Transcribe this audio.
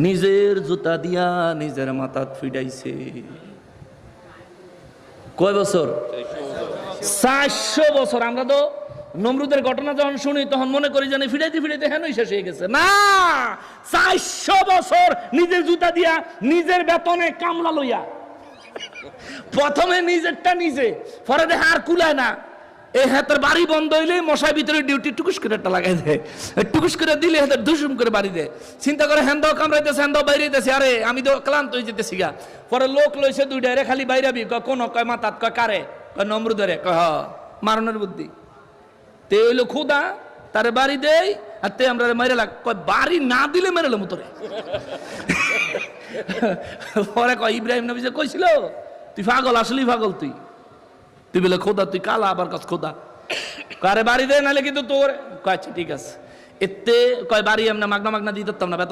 নিজের জুতা দিয়া নিজের মাথাত ফিডাইছে। কয় বছর? 400 বছর। আমরা তো নমরুদের ঘটনা যখন শুনি তখন মনে করি জানি ফিরাইতে ফিরাইতে হেনই শেষ হয়ে গেছে। না, 400 বছর নিজের জুতা দিয়া নিজের বেতনে কামলা লইয়া প্রথমে নিজেরটা নিজে, পরে দেখে আর কুলায় না, এই হাতের বাড়ি বন্ধ হইলে মশার ভিতরে ডিউটি টুকুস করে একটা লাগাই দেয়, টুকুস করে দিলে হাতের দুসুম করে বাড়ি দেয়। চিন্তা করে হ্যান্দাও কামড়াইতেছে, হ্যান্দাও বাইরেতেছে, আরে আমি তো ক্লান্ত হয়ে যেতেছি গা। পরে লোক লইছে দুইটা, রে খালি বাইরাবি, কোন কয় মাতাত, কয় কারে, কয় নমরুদরে, কয় হ মারণের বুদ্ধি। তে হইলো খুদা, তারে বাড়ি দেয় আর তে আমরা মেরে লাগ, কয় বাড়ি না দিলে মেরেলাম তোরে। পরে কয় ইব্রাহিম নবী যে কইছিল তুই পাগল, আসলেই পাগল তুই, তুই বলে খোদা, তুই কালা আবার কাজ খোদা, কারে বাড়ি দেয় নাহলে কিন্তু তোর। কয় আচ্ছা ঠিক আছে। এতে কয় বাড়ি আমরা মাগনা মাগনা দিয়ে দিতাম না, বেতন